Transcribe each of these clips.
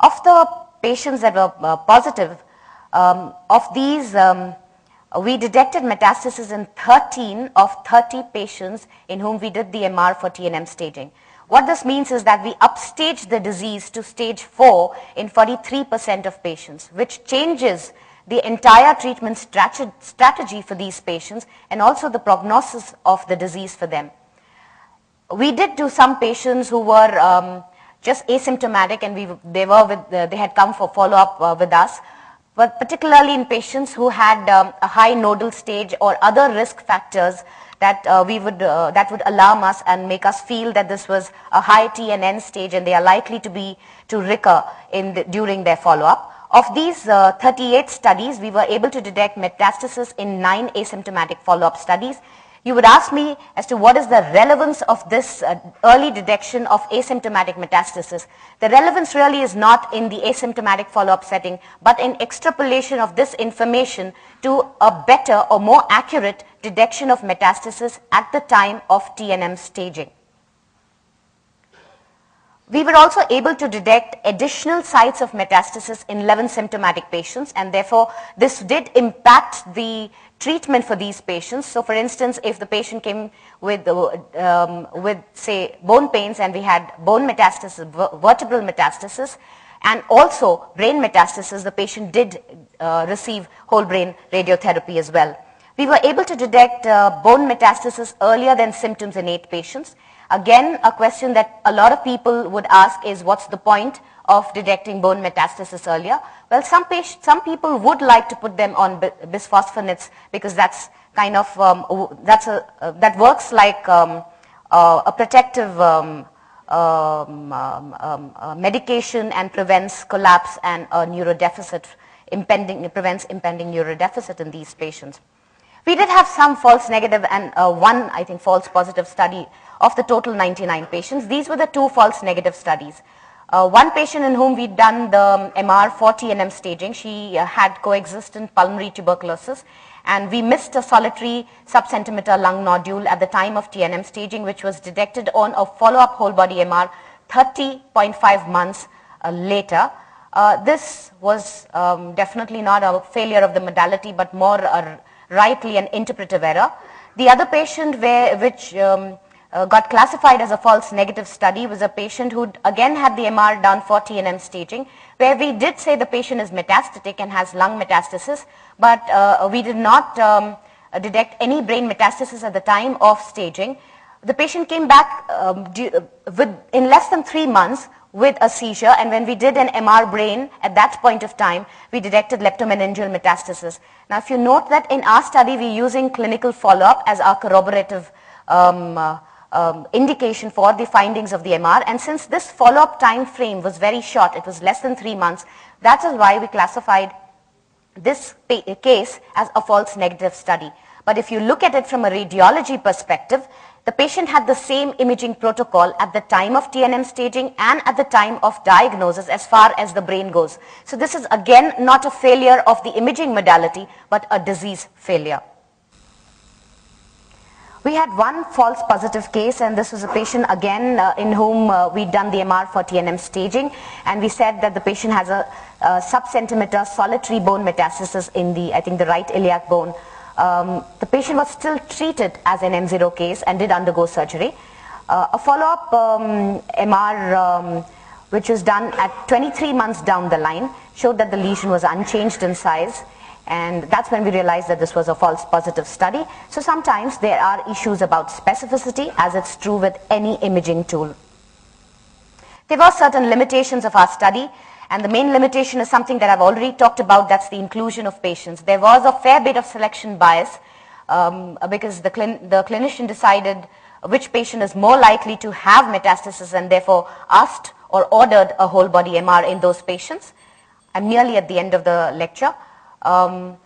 Of the patients that were positive, of these, we detected metastasis in 13 of 30 patients in whom we did the MR for TNM staging. What this means is that we upstaged the disease to stage 4 in 43% of patients, which changes the entire treatment strategy for these patients and also the prognosis of the disease for them. We did do some patients who were just asymptomatic, and they had come for follow-up with us, but particularly in patients who had a high nodal stage or other risk factors that that would alarm us and make us feel that this was a high TNN stage and they are likely to recur during their follow-up. Of these 38 studies, we were able to detect metastasis in 9 asymptomatic follow-up studies. You would ask me as to what is the relevance of this early detection of asymptomatic metastasis. The relevance really is not in the asymptomatic follow-up setting, but in extrapolation of this information to a better or more accurate detection of metastasis at the time of TNM staging. We were also able to detect additional sites of metastasis in 11 symptomatic patients, and therefore this did impact the treatment for these patients. So for instance, if the patient came with say bone pains and we had bone metastasis, vertebral metastasis, and also brain metastasis, the patient did receive whole brain radiotherapy as well. We were able to detect bone metastasis earlier than symptoms in 8 patients. Again, a question that a lot of people would ask is, what's the point of detecting bone metastasis earlier? Well, some people would like to put them on bisphosphonates because that's kind of that works like a protective medication and prevents collapse and a neurodeficit prevents impending neurodeficit in these patients. We did have some false negative and one, I think, false positive study of the total 99 patients. These were the 2 false negative studies. One patient in whom we'd done the MR for TNM staging, she had coexistent pulmonary tuberculosis, and we missed a solitary sub-centimeter lung nodule at the time of TNM staging, which was detected on a follow-up whole body MR 30.5 months later. This was definitely not a failure of the modality, but more rightly an interpretive error. The other patient which got classified as a false negative study was a patient who again had the MR done for TNM staging, where we did say the patient is metastatic and has lung metastasis, but we did not detect any brain metastasis at the time of staging. The patient came back in less than 3 months with a seizure, and when we did an MR brain at that point of time, we detected leptomeningeal metastasis. Now, if you note that in our study, we're using clinical follow-up as our corroborative indication for the findings of the MR, and since this follow-up time frame was very short, it was less than 3 months, that is why we classified this case as a false negative study. But if you look at it from a radiology perspective, the patient had the same imaging protocol at the time of TNM staging and at the time of diagnosis as far as the brain goes. So this is again not a failure of the imaging modality, but a disease failure. We had one false positive case, and this was a patient again in whom we'd done the MR for TNM staging, and we said that the patient has a sub-centimeter solitary bone metastasis in the, I think, the right iliac bone. The patient was still treated as an M0 case and did undergo surgery. A follow-up MR which was done at 23 months down the line showed that the lesion was unchanged in size, and that's when we realized that this was a false positive study. So sometimes there are issues about specificity, as it's true with any imaging tool. There were certain limitations of our study, and the main limitation is something that I've already talked about, that's the inclusion of patients. There was a fair bit of selection bias because the clinician decided which patient is more likely to have metastasis and therefore asked or ordered a whole body MR in those patients. I'm nearly at the end of the lecture. One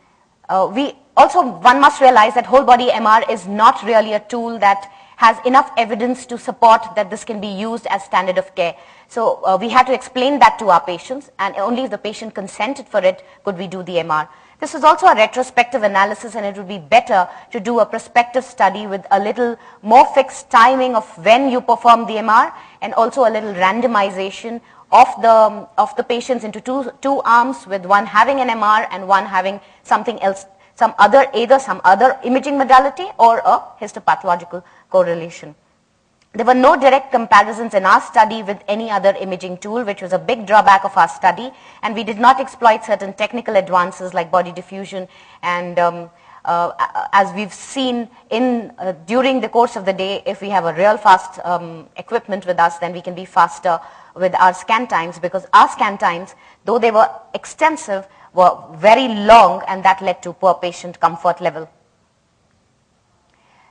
must realize that whole body MR is not really a tool that has enough evidence to support that this can be used as standard of care. So we had to explain that to our patients, and only if the patient consented for it could we do the MR. This is also a retrospective analysis, and it would be better to do a prospective study with a little more fixed timing of when you perform the MR, and also a little randomization of the patients into two arms, with one having an MR and one having something else, either some other imaging modality or a histopathological correlation. There were no direct comparisons in our study with any other imaging tool, which was a big drawback of our study, and we did not exploit certain technical advances like body diffusion, and as we've seen during the course of the day, if we have a real fast equipment with us, then we can be faster with our scan times, because our scan times, though they were extensive, were very long, and that led to poor patient comfort level.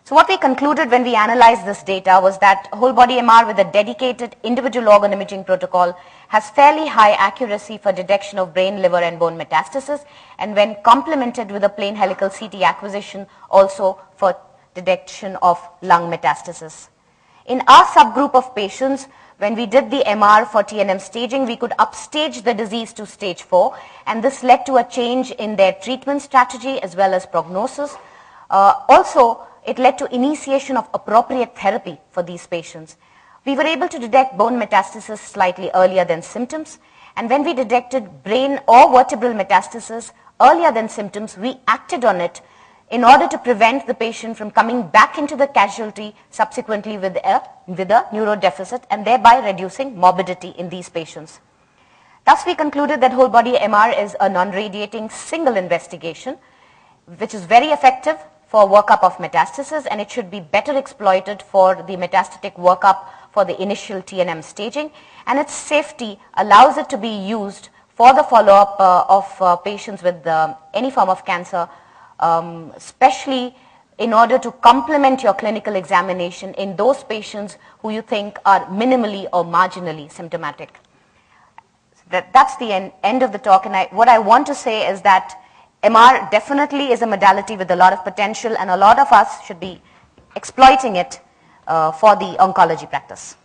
So what we concluded when we analyzed this data was that whole body MR with a dedicated individual organ imaging protocol has fairly high accuracy for detection of brain, liver and bone metastasis, and when complemented with a plain helical CT acquisition, also for detection of lung metastasis. In our subgroup of patients, when we did the MR for TNM staging, we could upstage the disease to stage 4, and this led to a change in their treatment strategy as well as prognosis. Also, it led to initiation of appropriate therapy for these patients. We were able to detect bone metastasis slightly earlier than symptoms, and when we detected brain or vertebral metastasis earlier than symptoms, we acted on it in order to prevent the patient from coming back into the casualty subsequently with a neurodeficit, and thereby reducing morbidity in these patients. Thus, we concluded that whole body MR is a non-radiating single investigation, which is very effective for workup of metastasis, and it should be better exploited for the metastatic workup for the initial TNM staging, and its safety allows it to be used for the follow-up of patients with any form of cancer, especially in order to complement your clinical examination in those patients who you think are minimally or marginally symptomatic. That's the end of the talk, and what I want to say is that MR definitely is a modality with a lot of potential, and a lot of us should be exploiting it for the oncology practice.